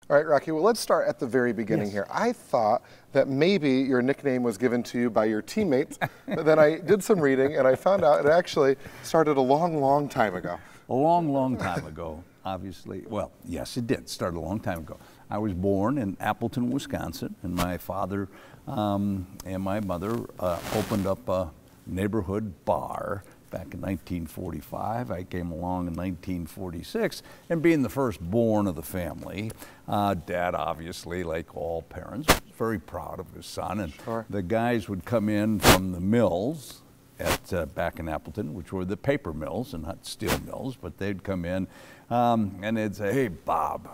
All right, Rocky, well, let's start at the very beginning here. I thought that maybe your nickname was given to you by your teammates, but then I did some reading and I found out it actually started a long, long time ago. A long, long time ago, obviously. Well, yes, it did start a long time ago. I was born in Appleton, Wisconsin, and my father and my mother opened up a neighborhood bar back in 1945. I came along in 1946, and being the firstborn of the family, Dad, obviously, like all parents, was very proud of his son. And the guys would come in from the mills at back in Appleton, which were the paper mills and not steel mills, but they'd come in and they'd say, "Hey, Bob,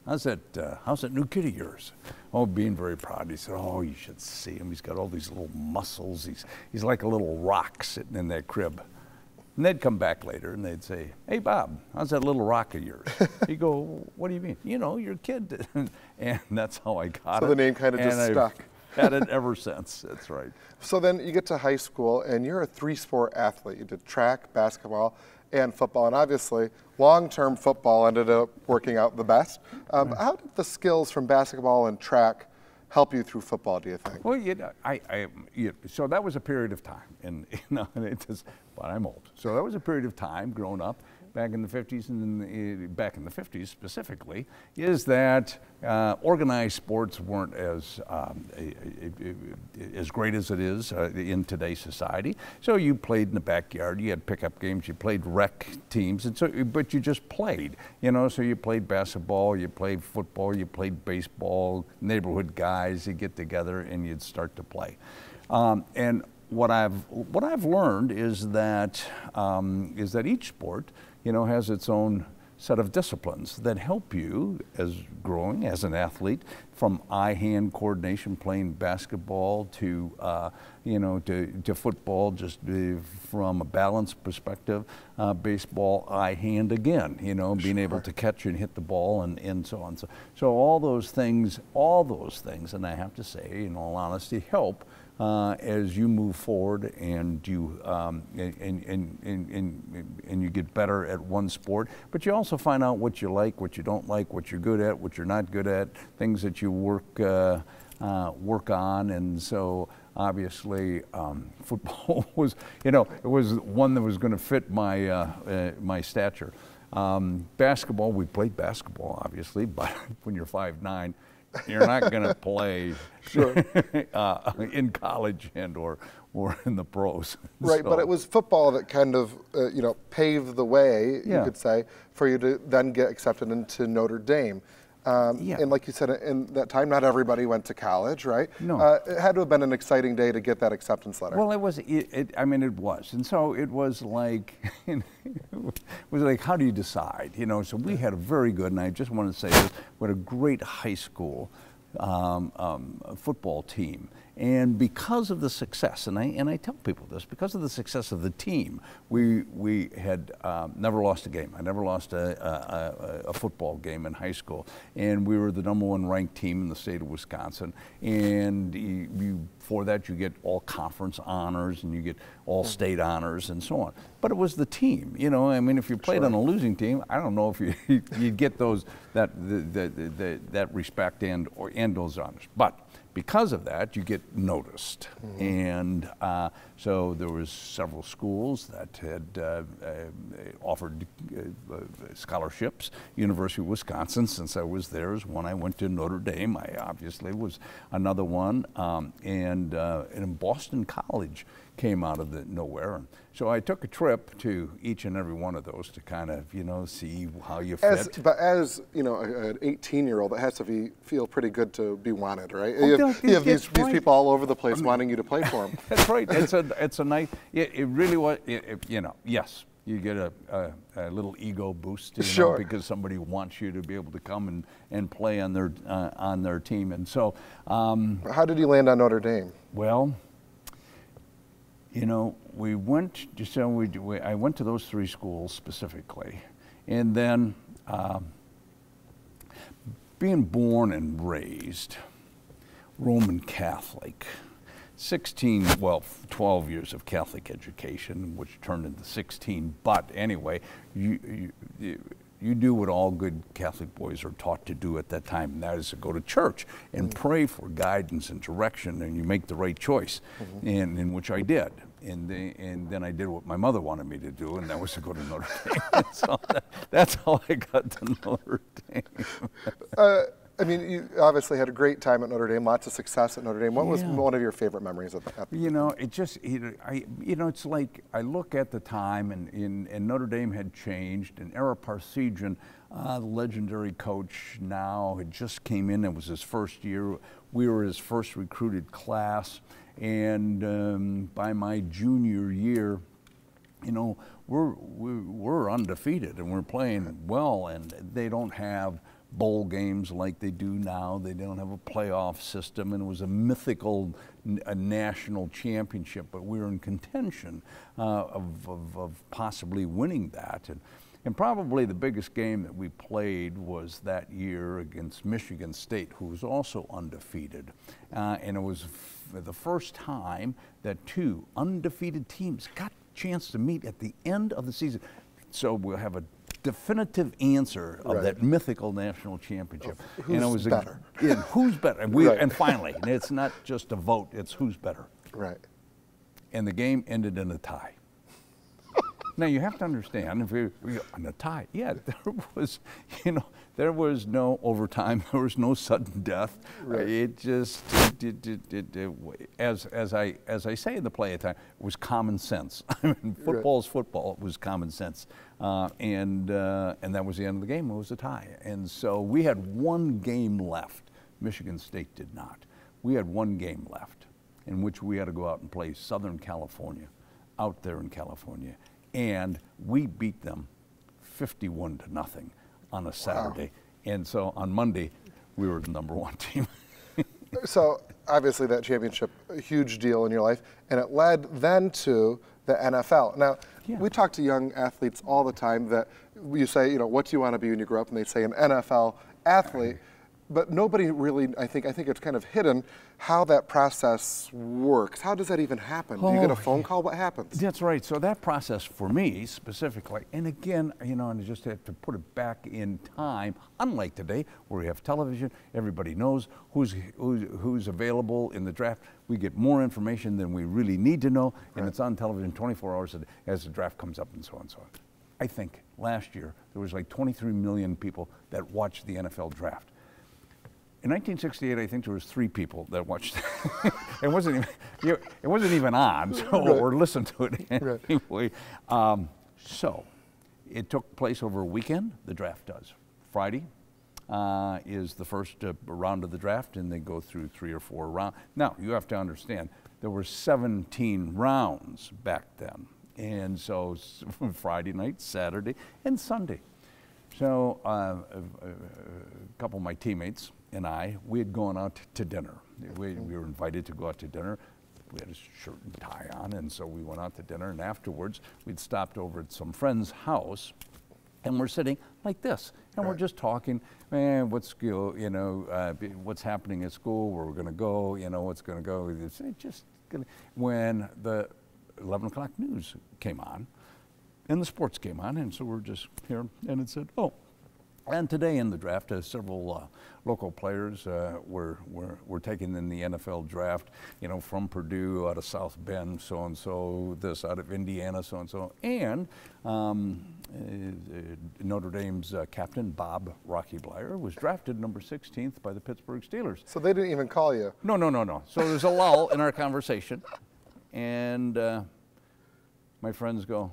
how's that new kid of yours?" Oh, being very proud, he said, "Oh, you should see him. He's got all these little muscles. He's like a little rock sitting in that crib." And they'd come back later and they'd say, "Hey, Bob, how's that little rock of yours?" He'd go, "What do you mean?" "You know, your kid." And that's how I got it. So the name kind of just stuck. Had it ever since. That's right. So then you get to high school and you're a three-sport athlete. You did track, basketball, and football. And obviously, long-term football ended up working out the best. How did the skills from basketball and track help you through football, do you think? Well, so that was a period of time, and but I'm old. So that was a period of time growing up back in the 50s, and back in the 50s specifically, is that organized sports weren't as great as it is in today's society. So you played in the backyard, you had pickup games, you played rec teams, and so, but you just played, you know. So you played basketball, you played football, you played baseball. Neighborhood guys, you get together and you'd start to play. And what I've learned is that each sport, you know, has its own set of disciplines that help you as growing as an athlete, from eye-hand coordination, playing basketball, to to football, just from a balance perspective, baseball, eye-hand again, you know, being able to catch and hit the ball, and so on. So all those things, and I have to say, in all honesty, help as you move forward and you and you get better at one sport, but you also find out what you like, what you don't like, what you're good at, what you're not good at, things that you work on. And so obviously football was, you know, it was one that was going to fit my my stature. Basketball, we played basketball obviously, but when you're 5'9", you're not going to play in college or in the pros. Right, so. But it was football that kind of paved the way, you could say, for you to then get accepted into Notre Dame. And like you said, in that time, not everybody went to college, right? No. It had to have been an exciting day to get that acceptance letter. Well, it was. I mean, it was, and so it was like, how do you decide? You know, so we had a very good, and I just want to say this, we had a great high school football team. And because of the success, and I tell people this, because of the success of the team, we had never lost a game. I never lost a football game in high school, and we were the #1 ranked team in the state of Wisconsin. And for that, you get all conference honors, and you get all state honors, and so on. But it was the team, you know. I mean, if you played on a losing team, I don't know if you'd get that respect and those honors. But because of that, you get noticed. And so there was several schools that had offered scholarships. University of Wisconsin, since I was there, is one. I went to Notre Dame. I obviously was another one. And Boston College came out of nowhere. And so I took a trip to each and every one of those to kind of, you know, see how you fit. But as, you know, an 18-year-old, it has to feel pretty good to be wanted, right? Oh, you have these people all over the place wanting you to play for them. That's right. It's a nice, it really was, you know, yes. You get a little ego boost, you know, because somebody wants you to be able to come and play on their team. And so, how did you land on Notre Dame? Well, you know, I went to those three schools specifically, and then being born and raised Roman Catholic, 12 years of Catholic education, which turned into 16. But anyway, you do what all good Catholic boys are taught to do at that time, and that is to go to church and pray for guidance and direction, and you make the right choice, and in which I did. And then I did what my mother wanted me to do, and that was to go to Notre Dame. So that's how I got to Notre Dame. I mean, you obviously had a great time at Notre Dame, lots of success at Notre Dame. What was one of your favorite memories of that? You know, it just, it's like I look at the time, and Notre Dame had changed, and Ara Parsegian, the legendary coach now, had just came in. It was his first year. We were his first recruited class, and by my junior year, you know, we're undefeated, and we're playing well, and they don't have bowl games like they do now. They don't have a playoff system, and it was a mythical national championship, but we were in contention of possibly winning that. And probably the biggest game that we played was that year against Michigan State, who was also undefeated. And it was the first time that two undefeated teams got a chance to meet at the end of the season. So we'll have a definitive answer of that mythical national championship. Who's better? Who's better? And finally, it's not just a vote, it's who's better. Right. And the game ended in a tie. Now you have to understand, if we in a tie, there was no overtime, there was no sudden death. Right. It just, as I say in the play at the time, it was common sense. I mean, football's football. It was common sense, and that was the end of the game. It was a tie, and so we had one game left. Michigan State did not. We had one game left, in which we had to go out and play Southern California, out there in California. And we beat them 51-0 on a Saturday. Wow. And so on Monday, we were the #1 team. So obviously that championship, a huge deal in your life, and it led then to the NFL. Now, we talk to young athletes all the time that you say, you know, what do you want to be when you grow up? And they say an NFL athlete. But nobody really, I think it's kind of hidden how that process works. How does that even happen? Do you get a phone call? What happens? That's right. So that process for me specifically, and again, you know, and I just have to put it back in time, unlike today where we have television, everybody knows who's available in the draft. We get more information than we really need to know, and it's on television 24 hours as the draft comes up and so on and so on. I think last year there was like 23 million people that watched the NFL draft. In 1968, I think there was 3 people that watched it. It wasn't even on, so or listened to it anyway. So it took place over a weekend. The draft does. Friday is the first round of the draft, and they go through 3 or 4 rounds. Now you have to understand there were 17 rounds back then, and so Friday night, Saturday, and Sunday. So a couple of my teammates and we had gone out to dinner. We were invited to go out to dinner. We had a shirt and tie on, and so we went out to dinner, and afterwards we'd stopped over at some friend's house, and we're sitting like this, and we're just talking, man, what's happening at school, where we're gonna go, you know, what's gonna go. When the 11 o'clock news came on, and the sports came on, and so we're just here, and it said, oh, and today in the draft, several local players were taken in the NFL draft, you know, from Purdue, out of South Bend, so-and-so, this out of Indiana, so-and-so, and Notre Dame's captain, Bob Rocky Bleier, was drafted number 16th by the Pittsburgh Steelers. So they didn't even call you? No. So there's a lull in our conversation, and my friends go,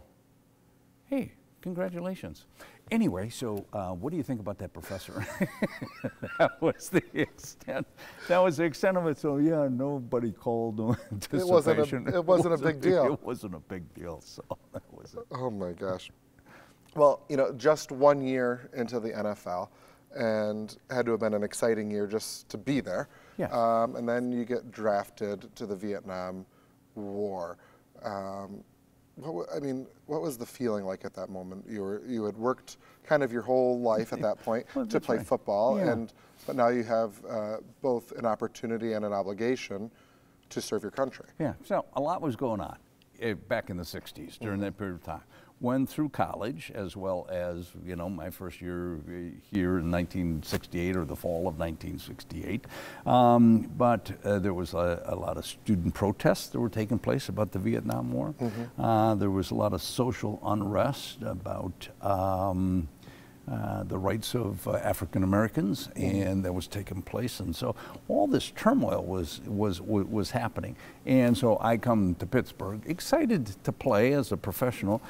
hey, congratulations. Anyway, so what do you think about that professor? That was the extent. That was the extent of it. So yeah, nobody called, no anticipation. It wasn't a big deal. It wasn't a big deal. So that was it. Oh my gosh. Well, you know, just 1 year into the NFL, and had to have been an exciting year just to be there. Yes. And then you get drafted to the Vietnam War. What was the feeling like at that moment? You had worked kind of your whole life at that point to play football, but now you have both an opportunity and an obligation to serve your country. Yeah, so a lot was going on back in the 60s during that period of time. went through college, as well as, my first year here in 1968, or the fall of 1968. But there was a lot of student protests that were taking place about the Vietnam War. There was a lot of social unrest about the rights of African Americans, and that was taking place, and so all this turmoil was happening. And so I come to Pittsburgh, excited to play as a professional,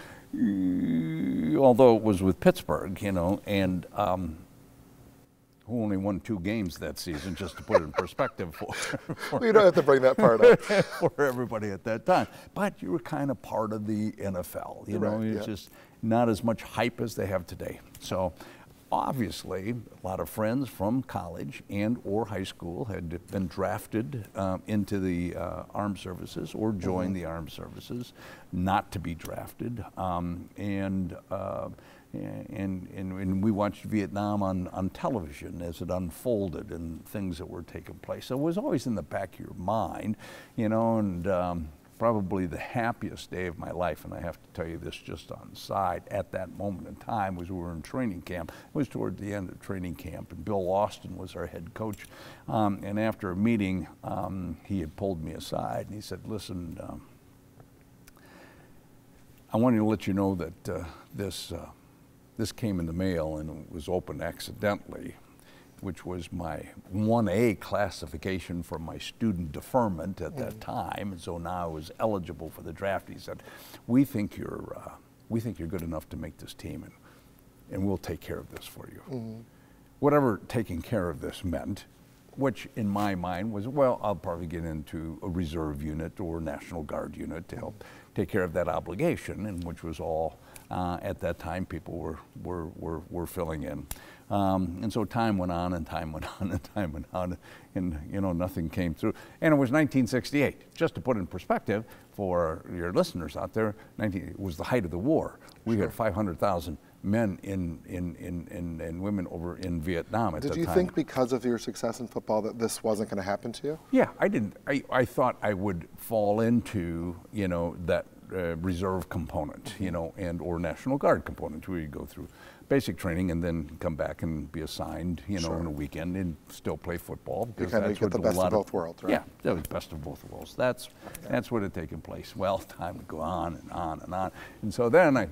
although it was with Pittsburgh, and who only won 2 games that season, just to put it in perspective for You don't have to bring that part up. for everybody at that time. But you were kind of part of the NFL, it's just not as much hype as they have today. So obviously, a lot of friends from college and or high school had been drafted into the armed services or joined the armed services, not to be drafted, and we watched Vietnam on television as it unfolded and things that were taking place. So it was always in the back of your mind, and probably the happiest day of my life, and I have to tell you this just on the side, at that moment in time was we were in training camp. It was toward the end of training camp, and Bill Austin was our head coach. And after a meeting, he had pulled me aside and he said, listen, I wanted to let you know that this came in the mail and it was opened accidentally, which was my 1A classification for my student deferment at that time, and so now I was eligible for the draft. He said, "We think you're good enough to make this team, and we'll take care of this for you." Whatever taking care of this meant, which in my mind was, well, I'll probably get into a reserve unit or National Guard unit to help take care of that obligation, and which was all at that time people were filling in. And so time went on and time went on and time went on, and nothing came through. And it was 1968. Just to put it in perspective for your listeners out there, it was the height of the war. We had 500,000 men and women over in Vietnam at that time. Did you think because of your success in football that this wasn't going to happen to you? Yeah, I didn't. I thought I would fall into, that reserve component, and or National Guard component, where you go through basic training and then come back and be assigned, in a weekend and still play football. You kind of get the best of both worlds, right? Yeah, that was best of both worlds. That's what had taken place. Well, time would go on and on and on, and so then I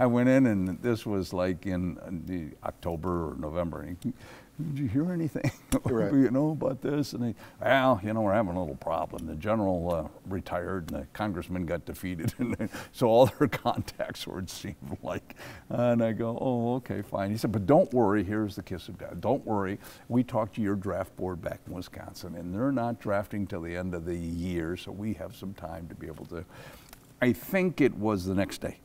went in, and this was like in the October or November. And did you hear anything about this? And we're having a little problem. The general retired, and the congressman got defeated, and so all their contacts were, it seemed like. And I go, oh, okay, fine. He said, but don't worry, here's the kiss of God. Don't worry, we talked to your draft board back in Wisconsin, and they're not drafting till the end of the year, so we have some time to be able to. I think it was the next day.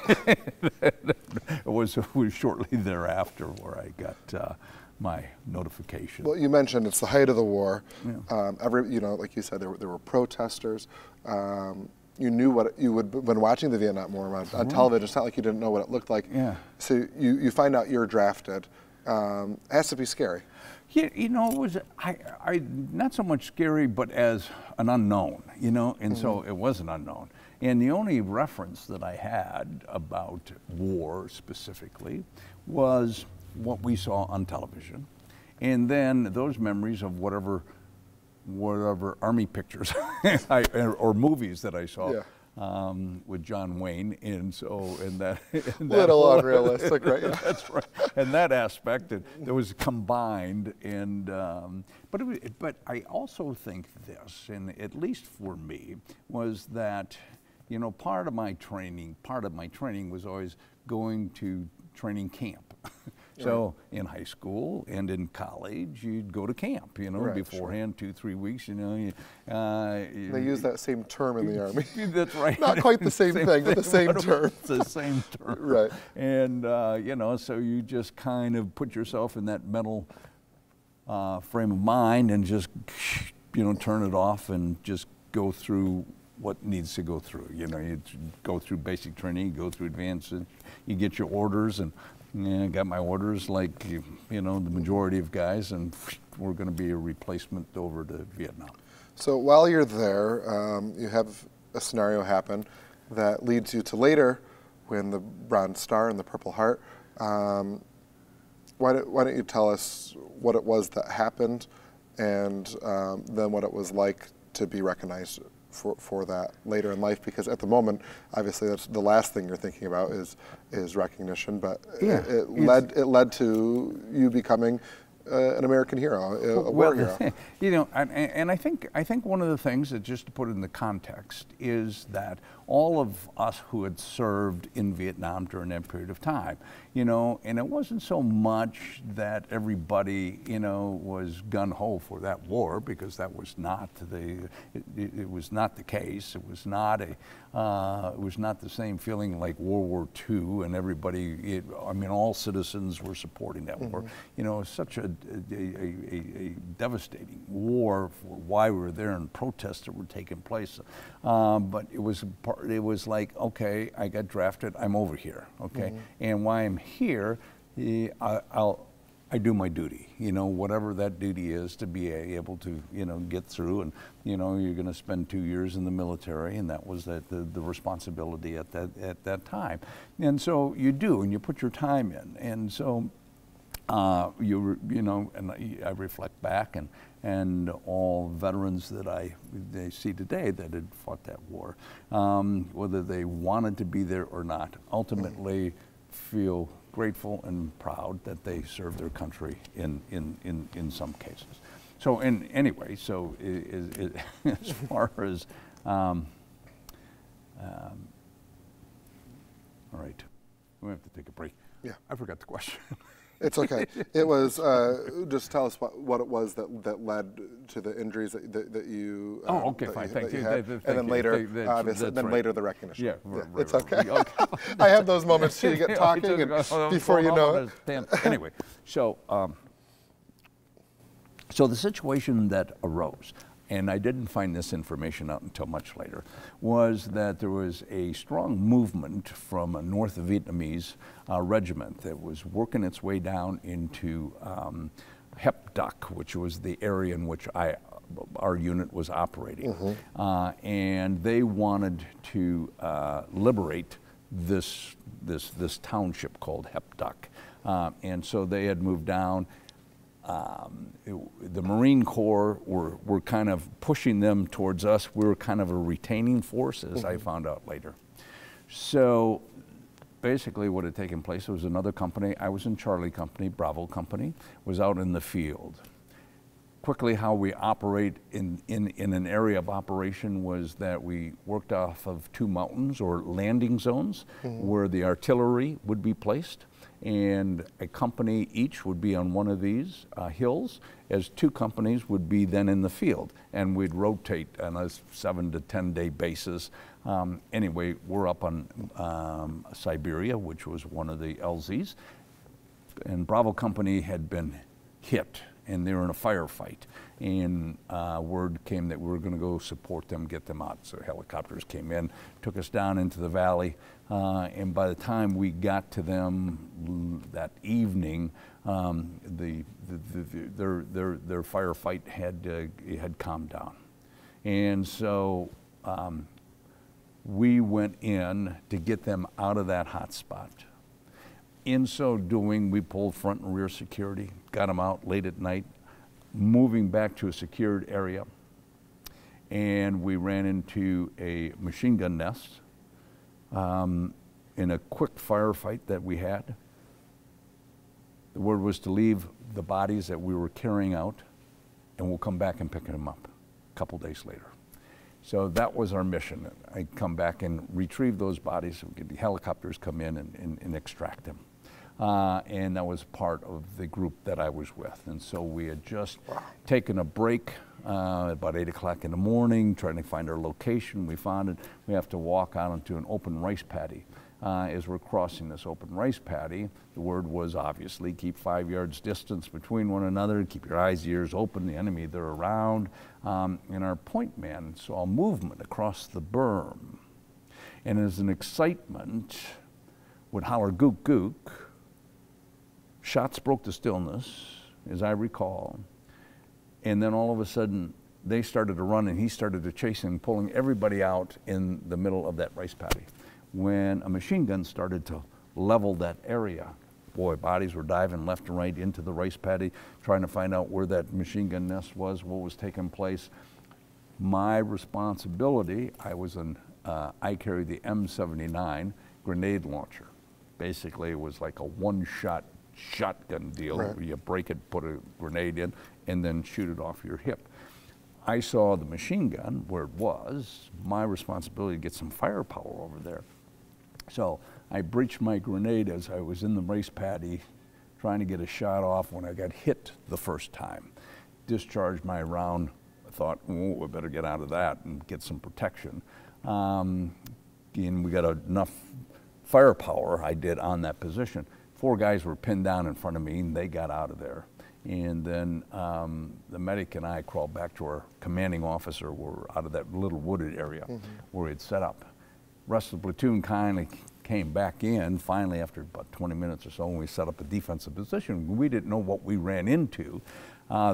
It was shortly thereafter where I got my notification. Well, you mentioned it's the height of the war. Yeah. Like you said, there were protesters. You knew what you would, when watching the Vietnam War on television, it's not like you didn't know what it looked like. Yeah. So you find out you're drafted. It has to be scary. Yeah, it was not so much scary, but as an unknown, and so it was an unknown. And the only reference that I had about war specifically was what we saw on television, and then those memories of whatever Army pictures or movies that I saw. Yeah. With John Wayne, and that little unrealistic, right? Yeah. That's right. And that aspect that was combined, and but I also think this, and at least for me, was that part of my training was always going to training camp. So in high school and in college, you'd go to camp, beforehand, 2-3 weeks, They use that same term in the Army. That's right. Not quite the same thing, but the same term. It's the same term. Right. And, so you just kind of put yourself in that mental frame of mind and just, turn it off and just go through what needs to go through. You go through basic training, you go through advanced, you get your orders, and I got my orders like, the majority of guys, and we're going to be a replacement over to Vietnam. So while you're there, you have a scenario happen that leads you to later win the Bronze Star and the Purple Heart. Why don't you tell us what it was that happened, and then what it was like to be recognized for that later in life? Because at the moment, obviously, that's the last thing you're thinking about is recognition. But Yeah, it led to you becoming an American hero, a war hero. You know, and I think one of the things that, just to put it in the context, is that all of us who had served in Vietnam during that period of time, you know, and it wasn't so much that everybody, you know, was gung-ho for that war, because that was not it was not the case. It was not the same feeling like World War II, and everybody, I mean, all citizens were supporting that war. You know, such a devastating war for why we were there, and protests that were taking place. But it was like, okay, I got drafted, I'm over here, okay? And while I'm here, I do my duty, you know, whatever that duty is, to be able to, you know, get through. And, you know, you're going to spend 2 years in the military, and that was the responsibility at that time. And so you do, and you put your time in. And so you know, and I reflect back, and all veterans that they see today that had fought that war, whether they wanted to be there or not, ultimately feel grateful and proud that they served their country in some cases. So anyway, so as far as all right, we have to take a break. Yeah, I forgot the question. It's okay. It was just tell us what it was that led to the injuries that you. Oh, okay, fine. Thank you. And then later, obviously, then later the recognition. Yeah, right, it's right, okay. Right. I have those moments too. You get talking, and before you know it. Anyway, so the situation that arose, and I didn't find this information out until much later, was that there was a strong movement from a North Vietnamese regiment that was working its way down into Hep Duc, which was the area in which our unit was operating. And they wanted to liberate this township called Hep Duc. And so they had moved down. The Marine Corps were kind of pushing them towards us. We were kind of a retaining force, as I found out later. So basically what had taken place was another company. I was in Charlie Company, Bravo Company, was out in the field. Quickly, how we operate in an area of operation was that we worked off of 2 mountains, or landing zones, where the artillery would be placed. And a company each would be on one of these hills, as 2 companies would be then in the field. And we'd rotate on a 7 to 10 day basis. Anyway, we're up on Siberia, which was one of the LZs. And Bravo Company had been hit, and they were in a firefight. And word came that we were going to go support them, get them out. So helicopters came in, took us down into the valley. And by the time we got to them that evening, their firefight had calmed down. And so we went in to get them out of that hot spot. In so doing, we pulled front and rear security, got them out late at night, moving back to a secured area. And we ran into a machine gun nest in a quick firefight that we had. The word was to leave the bodies that we were carrying out, and we'll come back and pick them up a couple days later. So that was our mission. I'd come back and retrieve those bodies, so the helicopters come in and extract them. And that was part of the group that I was with. And so we had just taken a break about 8 o'clock in the morning, trying to find our location. We found it. We have to walk out onto an open rice paddy. As we're crossing this open rice paddy, the word was obviously keep 5 yards distance between one another, keep your eyes, ears open, the enemy, they're around. And our point man saw movement across the berm. And as an excitement, would holler gook gook. Shots broke the stillness, as I recall. And then all of a sudden, they started to run, and he started to chase and pulling everybody out in the middle of that rice paddy. When a machine gun started to level that area, boy, bodies were diving left and right into the rice paddy, trying to find out where that machine gun nest was, what was taking place. My responsibility, I carried the M79 grenade launcher. Basically, it was like a one-shot shotgun deal. Right. Where you break it, put a grenade in, and then shoot it off your hip. I saw the machine gun where it was. My responsibility to get some firepower over there. So I breached my grenade as I was in the rice paddy, trying to get a shot off when I got hit the first time. Discharged my round. I thought, oh, we better get out of that and get some protection. And we got enough firepower, I did, on that position. 4 guys were pinned down in front of me, and they got out of there. And then the medic and I crawled back to our commanding officer. We're out of that little wooded area where we'd set up. Rest of the platoon kind of came back in finally after about 20 minutes or so, and we set up a defensive position. We didn't know what we ran into.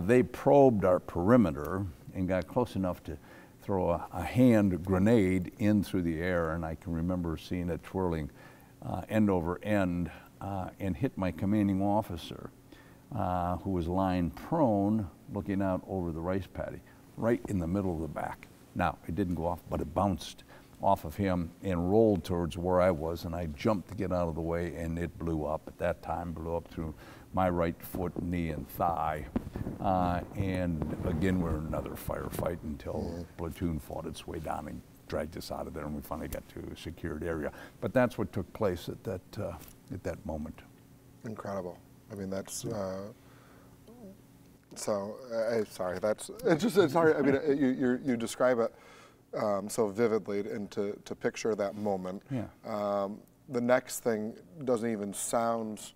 They probed our perimeter and got close enough to throw a hand grenade in through the air, and I can remember seeing it twirling end over end and hit my commanding officer, who was lying prone looking out over the rice paddy, right in the middle of the back. Now, it didn't go off, but it bounced off of him and rolled towards where I was, and I jumped to get out of the way, and it blew up. At that time, blew up through my right foot, knee, and thigh. And again, we're in another firefight until the platoon fought its way down and dragged us out of there, and we finally got to a secured area. But that's what took place at that moment. Incredible. I mean, that's sorry. That's it's just it's hard. I mean, you describe it so vividly, and to picture that moment. Yeah. The next thing doesn't even sound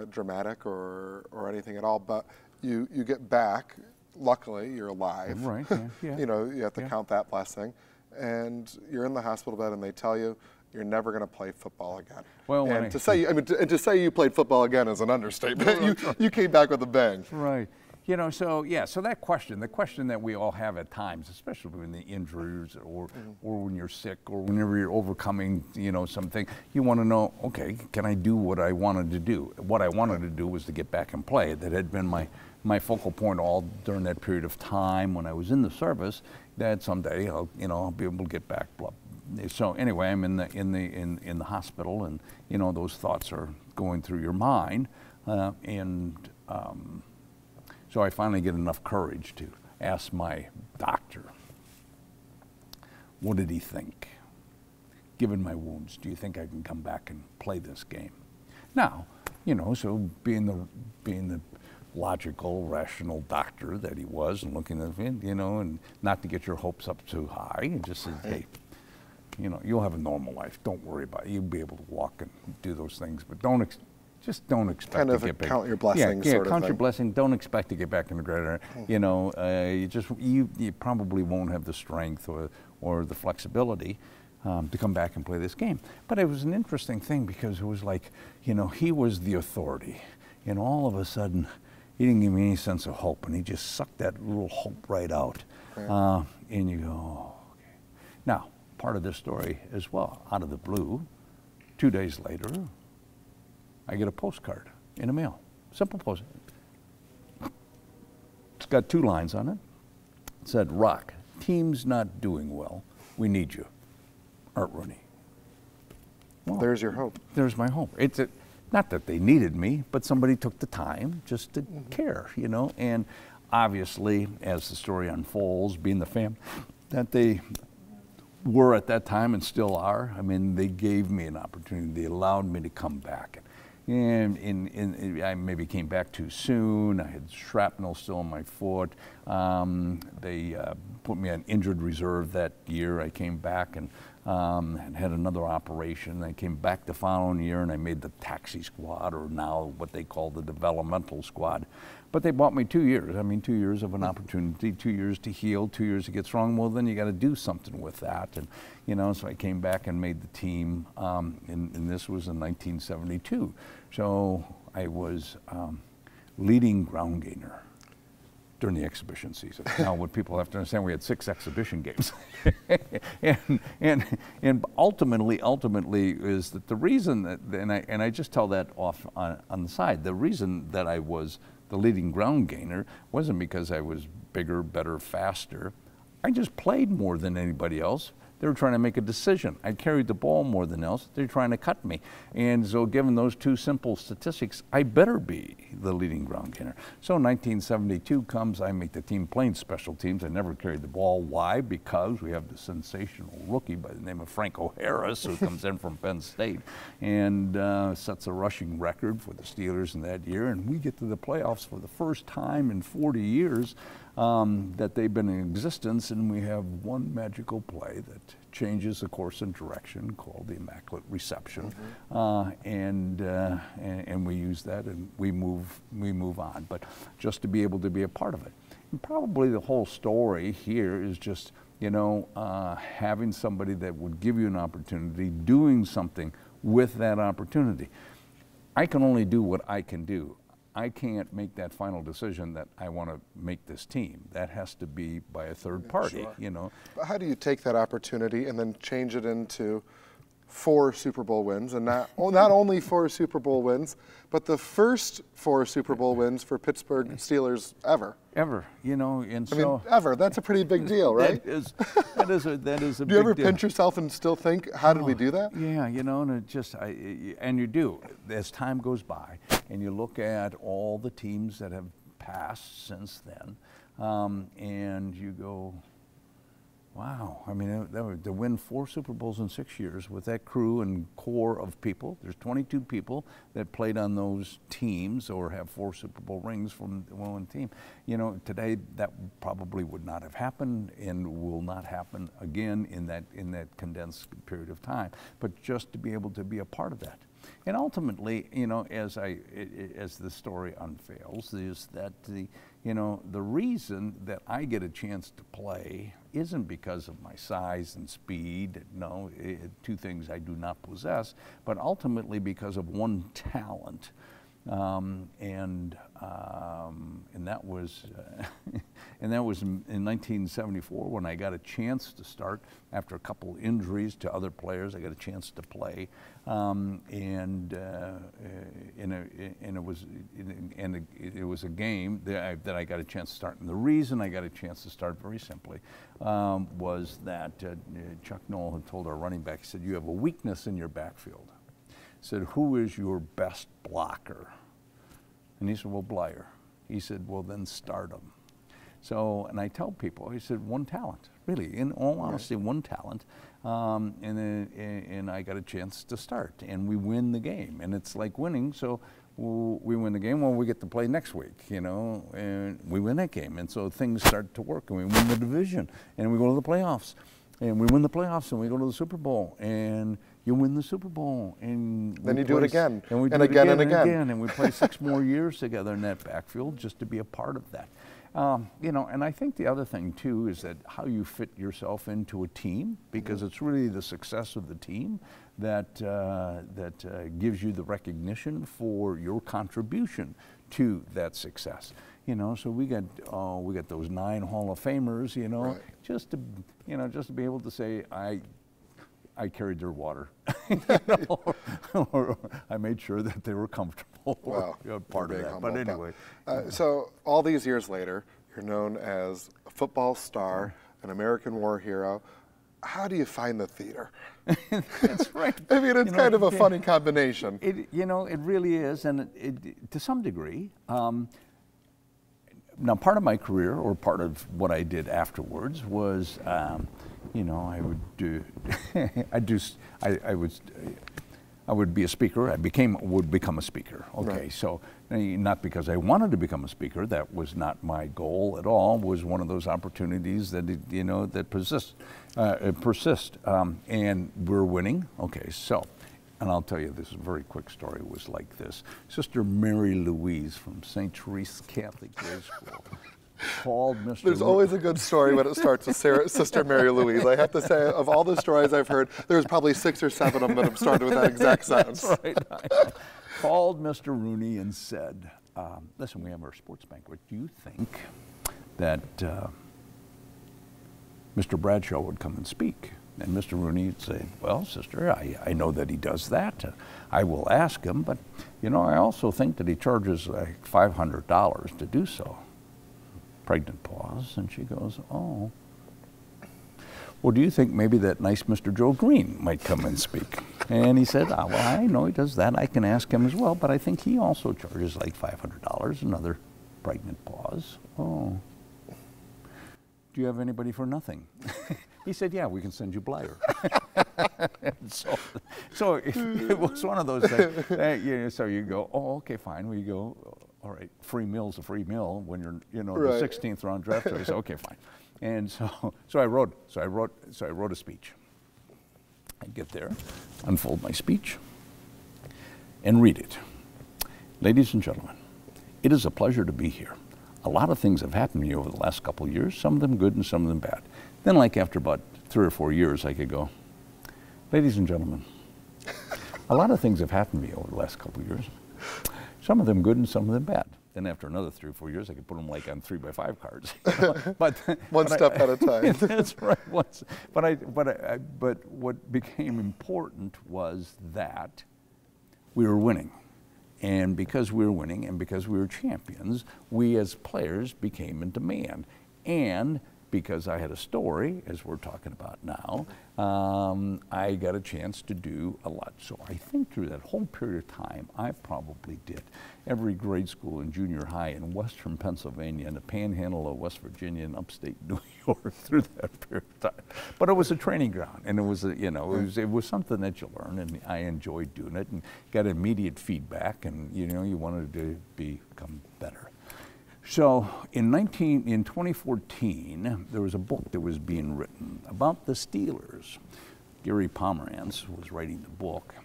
dramatic or anything at all. But you get back. Luckily, you're alive. Right. Yeah. Yeah. You know, you have to count that blessing, and you're in the hospital bed, and they tell you you're never going to play football again. Well, and to say you played football again is an understatement. You came back with a bang. Right. You know, so yeah, so the question that we all have at times, especially when the injuries or when you're sick or whenever you're overcoming, you know, something, you want to know, okay, can I do what I wanted to do? What I wanted to do was to get back and play. That had been my focal point all during that period of time when I was in the service, that someday I'll be able to get back. So anyway, I'm in the hospital, and you know, those thoughts are going through your mind, so I finally get enough courage to ask my doctor, what did he think? Given my wounds, do you think I can come back and play this game? Now, you know, so being the logical, rational doctor that he was, and looking at it, you know, and not to get your hopes up too high, and just said, hey, you know, you'll have a normal life. Don't worry about it. You'll be able to walk and do those things, but just don't expect kind to of get back. Count your blessings. Yeah, sort count of your blessing. Don't expect to get back in the gridiron. You know, you probably won't have the strength or the flexibility to come back and play this game. But it was an interesting thing because it was like, you know, he was the authority, and all of a sudden, he didn't give me any sense of hope, and he just sucked that little hope right out. Right. And you go, oh, okay. Now, part of this story as well, out of the blue, 2 days later, I get a postcard in the mail. Simple post. It's got 2 lines on it. It said, Rock, team's not doing well. We need you. Art Rooney. Well, there's your hope. There's my hope. It's not that they needed me, but somebody took the time just to care, you know. And obviously, as the story unfolds, being the family that they were at that time and still are, I mean, they gave me an opportunity. They allowed me to come back. And I maybe came back too soon. I had shrapnel still in my foot. They put me on injured reserve that year. I came back and had another operation. I came back the following year, and I made the taxi squad, or now what they call the developmental squad. But they bought me 2 years. I mean, 2 years of an opportunity, 2 years to heal, 2 years to get strong. Well, then you got to do something with that. And, you know, so I came back and made the team, and this was in 1972. So I was leading ground gainer. during the exhibition season. Now, what people have to understand, we had 6 exhibition games, and ultimately is that the reason that, and I just tell that off on the side, the reason that I was the leading ground gainer wasn't because I was bigger, better, faster. I just played more than anybody else. They were trying to make a decision. I carried the ball more than else. They're trying to cut me. And so given those 2 simple statistics, I better be the leading ground gainer. So 1972 comes, I make the team playing special teams. I never carried the ball. Why? Because we have the sensational rookie by the name of Franco Harris, who comes in from Penn State and sets a rushing record for the Steelers in that year. And we get to the playoffs for the first time in 40 years. That they've been in existence, and we have one magical play that changes the course and direction called the Immaculate Reception, and we use that and we move on. But just to be able to be a part of it, and probably the whole story here is just having somebody that would give you an opportunity, doing something with that opportunity. I can only do what I can do. I can't make that final decision that I want to make this team. That has to be by a third party, Sure. But how do you take that opportunity and then change it into 4 Super Bowl wins, and not only 4 Super Bowl wins, but the first 4 Super Bowl wins for Pittsburgh Steelers ever? Ever, and I mean, ever. That's a pretty big deal, right? that is a big deal. Do you ever pinch yourself and still think, how did we do that? Yeah, and it just, and you do. As time goes by, and you look at all the teams that have passed since then, and you go, wow. I mean, to win 4 Super Bowls in 6 years with that crew and core of people. There's 22 people that played on those teams or have 4 Super Bowl rings from one team. Today that probably would not have happened and will not happen again in that condensed period of time. But just to be able to be a part of that. And ultimately, as the story unveils, is that the reason that I get a chance to play isn't because of my size and speed. No, 2 things I do not possess, but ultimately because of one talent, and that was and that was in 1974 when I got a chance to start after a couple injuries to other players. I got a chance to play, and it was a game that I got a chance to start. And the reason I got a chance to start, very simply, was that Chuck Noll had told our running back, he said, "You have a weakness in your backfield." He said, "Who is your best blocker?" And he said, "Well, Bleier." He said, "Well, then start him." So, and I tell people, he said, one talent, really, in all honesty, one talent. And I got a chance to start, and we win the game. And it's like winning, so we win the game, well, we get to play next week, and we win that game. And so things start to work, and we win the division, and we go to the playoffs. And we win the playoffs, and we go to the Super Bowl, and you win the Super Bowl, and then you do it again, and we do it again and again, and we play 6 more years together in that backfield just to be a part of that. And I think the other thing too is that how you fit yourself into a team, because it's really the success of the team that gives you the recognition for your contribution to that success. So we got those 9 Hall of Famers, right. just to be able to say I carried their water, or I made sure that they were comfortable. Wow, part of that. But anyway, so all these years later, you're known as a football star, an American war hero. How do you find the theater? That's right. I mean, it's kind of a funny combination. It really is, and to some degree. Now, part of my career, or part of what I did afterwards, was, I would do, I would be a speaker. Would become a speaker. Okay, right. So not because I wanted to become a speaker. That was not my goal at all. It was one of those opportunities that that persist, and we're winning. Okay, so. And I'll tell you, this very quick story was like this. Sister Mary Louise from St. Therese Catholic Grade School called Mr. There's always a good story when it starts with Sister Mary Louise. I have to say, of all the stories I've heard, there's probably 6 or 7 of them that have started with that exact sentence. That's right. Called Mr. Rooney and said, listen, we have our sports banquet. Do you think that Mr. Bradshaw would come and speak. And Mr. Rooney would say, well, sister, I know that he does that. I will ask him, but, you know, I also think that he charges like $500 to do so. Pregnant pause, and she goes, oh. Well, do you think maybe that nice Mr. Joe Green might come and speak? And he said, well, I know he does that. I can ask him as well, but I think he also charges like $500. Another pregnant pause. Oh. Do you have anybody for nothing? He said, yeah, we can send you Bleier. so it was one of those things. You know, so you go, oh, okay, fine. We go, all right, free meal's a free meal when you're, you know, right. The 16th round draft choice. Okay, fine. And so I wrote a speech. I get there, unfold my speech, and read it. Ladies and gentlemen, it is a pleasure to be here. A lot of things have happened to me over the last couple of years, some of them good and some of them bad. Then, like after about 3 or 4 years, I could go, ladies and gentlemen, a lot of things have happened to me over the last couple of years. Some of them good and some of them bad. Then after another 3 or 4 years, I could put them like on 3x5 cards. You know? One step at a time. That's right. But what became important was that we were winning. And because we were winning and because we were champions, we as players became in demand. And because I had a story, as we're talking about now, I got a chance to do a lot. So I think through that whole period of time, I probably did every grade school and junior high in western Pennsylvania and the panhandle of West Virginia and upstate New York through that period of time. But it was a training ground, and it was, you know, it was something that you learn, and I enjoyed doing it and got immediate feedback, and you know, you wanted to become better. So in 2014, there was a book that was being written about the Steelers. Gary Pomerantz was writing the book,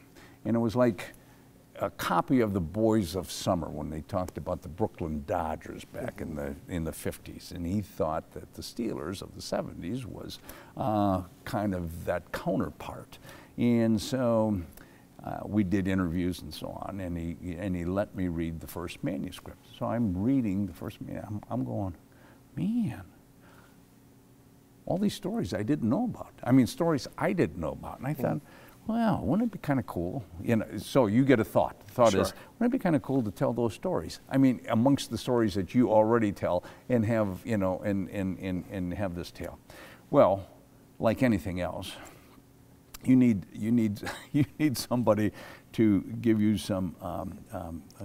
and it was like a copy of The Boys of Summer when they talked about the Brooklyn Dodgers back in the 50s, and he thought that the Steelers of the 70s was kind of that counterpart. And so we did interviews and so on, and he let me read the first manuscript. So I'm reading the first manuscript. I'm going, man, all these stories I didn't know about. I mean, stories I didn't know about. And I thought, well, wouldn't it be kind of cool? You know, so you get a thought. The thought is, wouldn't it be kind of cool to tell those stories? I mean, amongst the stories that you already tell and have, you know, and have this tale. Well, like anything else, you need somebody to give you some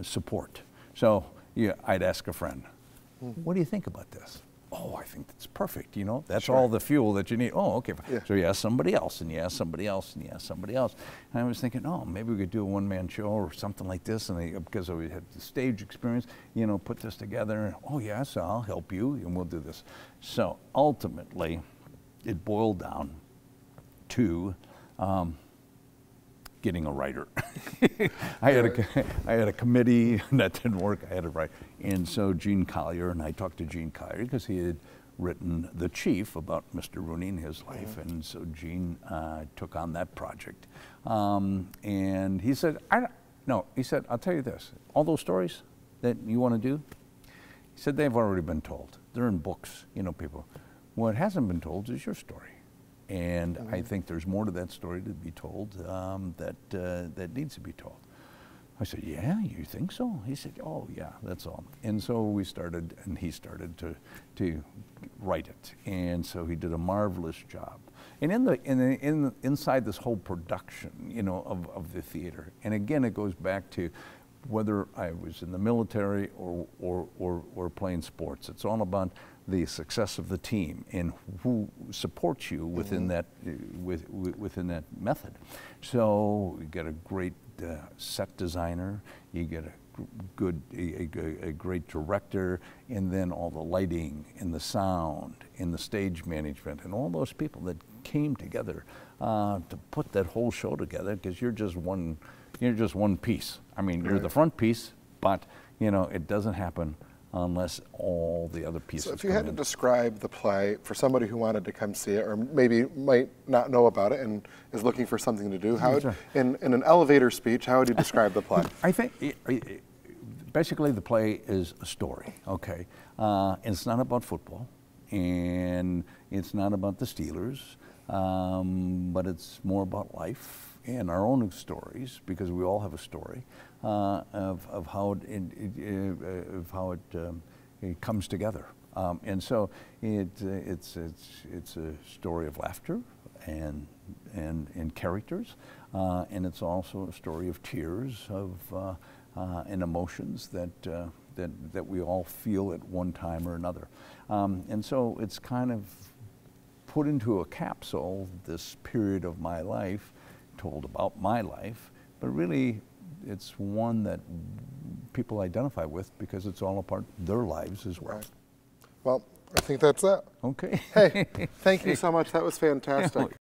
support. So yeah, I'd ask a friend, what do you think about this? Oh, I think that's perfect, you know, that's all the fuel that you need. Oh, okay. Yeah. So you ask somebody else, and you ask somebody else, and you ask somebody else. And I was thinking, oh, maybe we could do a one-man show or something like this, and because we had the stage experience, you know, put this together. And, oh, yes, I'll help you, and we'll do this. So ultimately, it boiled down to getting a writer. I had a committee, and that didn't work. I had to write. And so Gene Collier, and I talked to Gene Collier because he had written The Chief about Mr. Rooney and his life. And so Gene took on that project. And he said, he said, I'll tell you this, all those stories that you want to do, he said, they've already been told. They're in books, you know, people. What hasn't been told is your story. And I think there's more to that story to be told that needs to be told. I said, yeah, you think so? He said, oh, yeah, that's all. And so we started, and he started to write it. And so he did a marvelous job. And inside this whole production, you know, of the theater, and again, it goes back to whether I was in the military or playing sports. It's all about the success of the team and who supports you within that within that method. So you get a great set designer, you get a great director, and then all the lighting and the sound and the stage management and all those people that came together to put that whole show together, because you're just one piece. I mean, you're the front piece, but you know, it doesn't happen unless all the other pieces So if you had to describe the play for somebody who wanted to come see it, or maybe might not know about it and is looking for something to do, how would, in an elevator speech, how would you describe the play? I think basically the play is a story, okay? It's not about football, and it's not about the Steelers, but it's more about life and our own stories, because we all have a story of how it comes together. And so it's a story of laughter and characters, and it's also a story of tears and emotions that we all feel at one time or another. And so it's kind of put into a capsule this period of my life, told about my life, but really it's one that people identify with because it's all about their lives as well. Right. Well, I think that's it. Okay. Hey, thank you so much. That was fantastic.